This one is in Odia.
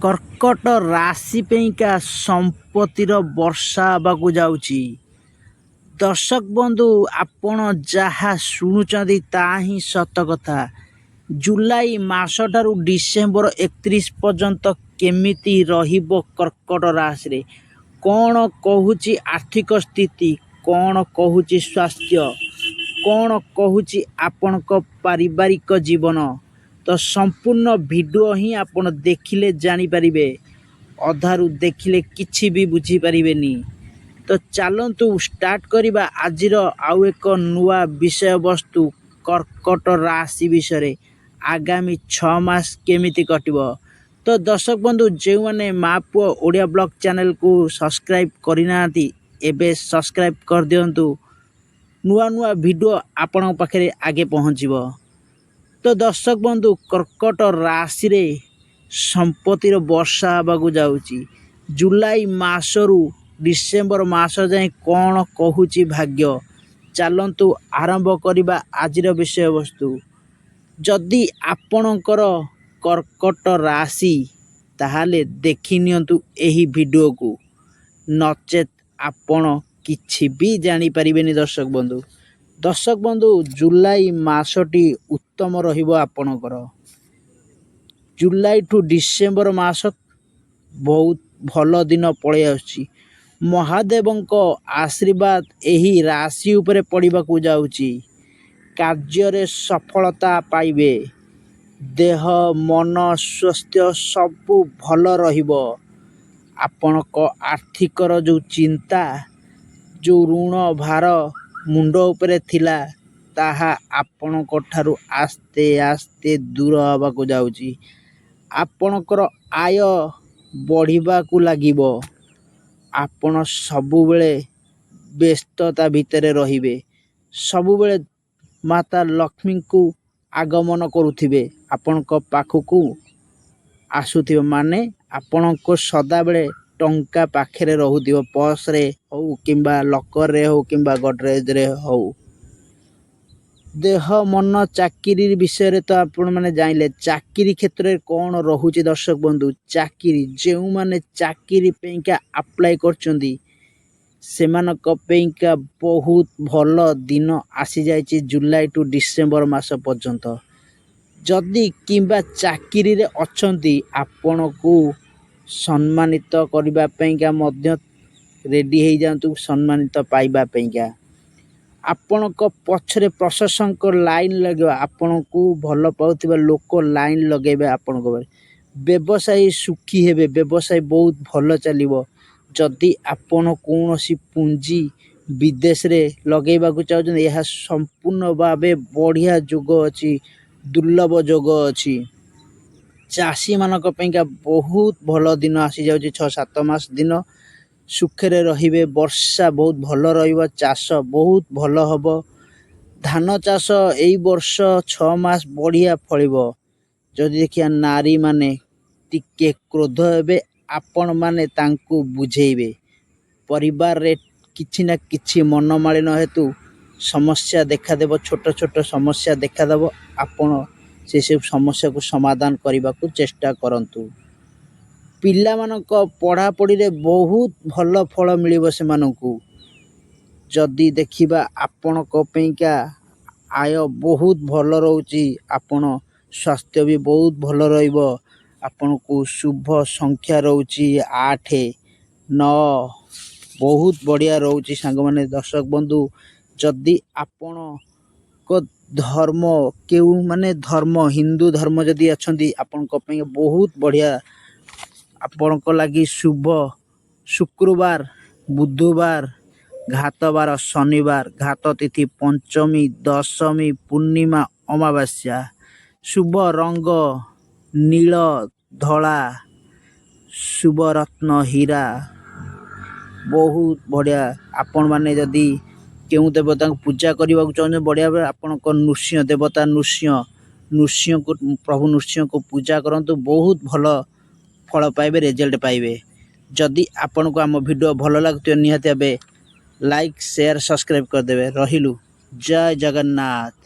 କର୍କଟ ରାଶି ପାଇଁକା ସମ୍ପତ୍ତିର ବର୍ଷା ହେବାକୁ ଯାଉଛି। ଦର୍ଶକ ବନ୍ଧୁ, ଆପଣ ଯାହା ଶୁଣୁଛନ୍ତି ତାହା ହିଁ ସତ କଥା। ଜୁଲାଇ ମାସଠାରୁ ଡିସେମ୍ବର 31 ପର୍ଯ୍ୟନ୍ତ କେମିତି ରହିବ କର୍କଟ ରାଶିରେ? କ'ଣ କହୁଛି ଆର୍ଥିକ ସ୍ଥିତି, କ'ଣ କହୁଛି ସ୍ୱାସ୍ଥ୍ୟ, କ'ଣ କହୁଛି ଆପଣଙ୍କ ପାରିବାରିକ ଜୀବନ? ତ ସମ୍ପୂର୍ଣ୍ଣ ଭିଡ଼ିଓ ହିଁ ଆପଣ ଦେଖିଲେ ଜାଣିପାରିବେ। ଅଧାରୁ ଦେଖିଲେ କିଛି ବି ବୁଝିପାରିବେନି। ତ ଚାଲନ୍ତୁ ଷ୍ଟାର୍ଟ କରିବା ଆଜିର ଆଉ ଏକ ନୂଆ ବିଷୟବସ୍ତୁ, କର୍କଟ ରାଶି ବିଷୟରେ। ଆଗାମୀ 6 ମାସ କେମିତି କଟିବ? ତ ଦର୍ଶକ ବନ୍ଧୁ, ଯେଉଁମାନେ ମା ପୁଅ ଓଡ଼ିଆ ବ୍ଲଗ ଚ୍ୟାନେଲକୁ ସବସ୍କ୍ରାଇବ୍ କରିନାହାନ୍ତି, ଏବେ ସବସ୍କ୍ରାଇବ୍ କରିଦିଅନ୍ତୁ। ନୂଆ ନୂଆ ଭିଡ଼ିଓ ଆପଣଙ୍କ ପାଖରେ ଆଗେ ପହଞ୍ଚିବ। ତ ଦର୍ଶକ ବନ୍ଧୁ, କର୍କଟ ରାଶିରେ ସମ୍ପତ୍ତିର ବର୍ଷା ହେବାକୁ ଯାଉଛି। ଜୁଲାଇ ମାସରୁ ଡିସେମ୍ବର ମାସ ଯାଏଁ କ'ଣ କହୁଛି ଭାଗ୍ୟ? ଚାଲନ୍ତୁ ଆରମ୍ଭ କରିବା ଆଜିର ବିଷୟବସ୍ତୁ। ଯଦି ଆପଣଙ୍କର କର୍କଟ ରାଶି, ତାହେଲେ ଦେଖିନିଅନ୍ତୁ ଏହି ଭିଡ଼ିଓକୁ, ନଚେତ୍ ଆପଣ କିଛି ବି ଜାଣିପାରିବେନି। ଦର୍ଶକ ବନ୍ଧୁ, ଜୁଲାଇ ମାସଟି ଉତ୍ତମ ରହିବ ଆପଣଙ୍କର। ଜୁଲାଇ ଠୁ ଡିସେମ୍ବର ମାସ ବହୁତ ଭଲ ଦିନ ପଳେଇ ଆସୁଛି। ମହାଦେବଙ୍କ ଆଶୀର୍ବାଦ ଏହି ରାଶି ଉପରେ ପଡ଼ିବାକୁ ଯାଉଛି। କାର୍ଯ୍ୟରେ ସଫଳତା ପାଇବେ। ଦେହ ମନ ସ୍ୱାସ୍ଥ୍ୟ ସବୁ ଭଲ ରହିବ। ଆପଣଙ୍କ ଆର୍ଥିକର ଯେଉଁ ଚିନ୍ତା, ଯେଉଁ ଋଣ ଭାର ମୁଣ୍ଡ ଉପରେ ଥିଲା, ତାହା ଆପଣଙ୍କ ଠାରୁ ଆସ୍ତେ ଆସ୍ତେ ଦୂର ହେବାକୁ ଯାଉଛି। ଆପଣଙ୍କର ଆୟ ବଢ଼ିବାକୁ ଲାଗିବ। ଆପଣ ସବୁବେଳେ ବ୍ୟସ୍ତତା ଭିତରେ ରହିବେ। ସବୁବେଳେ ମାତା ଲକ୍ଷ୍ମୀଙ୍କୁ ଆଗମନ କରୁଥିବେ। ଆପଣଙ୍କ ପାଖକୁ ଆସୁଥିବ, ମାନେ ଆପଣଙ୍କ ସଦାବେଳେ ଟଙ୍କା ପାଖରେ ରହୁଥିବ। ପର୍ସରେ ହେଉ କିମ୍ବା ଲକରରେ ହେଉ କିମ୍ବା ଗଡ଼ରେଜରେ ହେଉ। ଦେହ ମନ ଚାକିରି ବିଷୟରେ ତ ଆପଣମାନେ ଜାଣିଲେ। ଚାକିରି କ୍ଷେତ୍ରରେ କ'ଣ ରହୁଛି ଦର୍ଶକ ବନ୍ଧୁ? ଚାକିରି, ଯେଉଁମାନେ ଚାକିରି ପାଇଁକା ଆପ୍ଲାଏ କରୁଛନ୍ତି, ସେମାନଙ୍କ ପାଇଁକା ବହୁତ ଭଲ ଦିନ ଆସିଯାଇଛି ଜୁଲାଇ ଟୁ ଡିସେମ୍ବର ମାସ ପର୍ଯ୍ୟନ୍ତ। ଯଦି କିମ୍ବା ଚାକିରିରେ ଅଛନ୍ତି, ଆପଣଙ୍କୁ ସମ୍ମାନିତ କରିବା ପାଇଁକା ମଧ୍ୟ ରେଡ଼ି ହେଇଯାଆନ୍ତୁ, ସମ୍ମାନିତ ପାଇବା ପାଇଁକା। ଆପଣଙ୍କ ପଛରେ ପ୍ରଶାସନଙ୍କ ଲାଇନ୍ ଲଗାଇବ। ଆପଣଙ୍କୁ ଭଲ ପାଉଥିବା ଲୋକ ଲାଇନ୍ ଲଗାଇବେ ଆପଣଙ୍କ ଉପରେ। ବ୍ୟବସାୟୀ ସୁଖୀ ହେବେ। ବ୍ୟବସାୟ ବହୁତ ଭଲ ଚାଲିବ। ଯଦି ଆପଣ କୌଣସି ପୁଞ୍ଜି ବିଦେଶରେ ଲଗାଇବାକୁ ଚାହୁଁଛନ୍ତି, ଏହା ସମ୍ପୂର୍ଣ୍ଣ ଭାବେ ବଢ଼ିଆ ଯୋଗ ଅଛି, ଦୁର୍ଲଭ ଯୋଗ ଅଛି। ଚାଷୀମାନଙ୍କ ପାଇଁକା ବହୁତ ଭଲ ଦିନ ଆସିଯାଉଛି। 6-7 ମାସ ଦିନ ସୁଖରେ ରହିବେ। ବର୍ଷା ବହୁତ ଭଲ ରହିବ। ଚାଷ ବହୁତ ଭଲ ହେବ। ଧାନ ଚାଷ ଏଇ ବର୍ଷ 6 ମାସ ବଢ଼ିଆ ଫଳିବ। ଯଦି ଦେଖିବା, ନାରୀମାନେ ଟିକେ କ୍ରୋଧ ହେବେ, ଆପଣମାନେ ତାଙ୍କୁ ବୁଝେଇବେ। ପରିବାରରେ କିଛି ନା କିଛି ମନମାଳିନ ହେତୁ ସମସ୍ୟା ଦେଖାଦେବ। ଛୋଟ ଛୋଟ ସମସ୍ୟା ଦେଖାଦେବ। ଆପଣ ସେସବୁ ସମସ୍ୟାକୁ ସମାଧାନ କରିବାକୁ ଚେଷ୍ଟା କରନ୍ତୁ। ପିଲାମାନଙ୍କ ପଢ଼ାପଢ଼ିରେ ବହୁତ ଭଲ ଫଳ ମିଳିବ ସେମାନଙ୍କୁ। ଯଦି ଦେଖିବା, ଆପଣଙ୍କ ପାଇଁକା ଆୟ ବହୁତ ଭଲ ରହୁଛି। ଆପଣ ସ୍ୱାସ୍ଥ୍ୟ ବି ବହୁତ ଭଲ ରହିବ। ଆପଣଙ୍କୁ ଶୁଭ ସଂଖ୍ୟା ରହୁଛି 8, 9, ବହୁତ ବଢ଼ିଆ ରହୁଛି ସାଙ୍ଗମାନେ। ଦର୍ଶକ ବନ୍ଧୁ, ଯଦି ଆପଣଙ୍କ ଧର୍ମ ହିନ୍ଦୁ ଧର୍ମ ଯଦି ଅଛନ୍ତି, ଆପଣଙ୍କ ପାଇଁ ବହୁତ ବଢ଼ିଆ। ଆପଣଙ୍କ ଲାଗି ଶୁଭ ଶୁକ୍ରବାର, ବୁଧବାର, ଘାତବାର ଶନିବାର, ଘାତ ତିଥି ପଞ୍ଚମୀ, ଦଶମୀ, ପୂର୍ଣ୍ଣିମା, ଅମାବାସ୍ୟା। ଶୁଭ ରଙ୍ଗ ନୀଳ, ଧଳା, ଶୁଭ ରତ୍ନ ହୀରା, ବହୁତ ବଢ଼ିଆ। ଆପଣମାନେ ଯଦି କେଉଁ ଦେବତାଙ୍କୁ ପୂଜା କରିବାକୁ ଚାହୁଁଛନ୍ତି, ବଢ଼ିଆ ଭାବେ ଆପଣଙ୍କ ନୃସିଂହ ଦେବତା, ପ୍ରଭୁ ନୃସିଂହଙ୍କୁ ପୂଜା କରନ୍ତୁ। ବହୁତ ଭଲ ଫଳ ପାଇବେ, ରେଜଲ୍ଟ ପାଇବେ। ଯଦି ଆପଣଙ୍କୁ ଆମ ଭିଡ଼ିଓ ଭଲ ଲାଗୁଥିବ, ନିହାତି ଭାବେ ଲାଇକ୍, ସେୟାର, ସବସ୍କ୍ରାଇବ୍ କରିଦେବେ। ରହିଲୁ। ଜୟ ଜଗନ୍ନାଥ।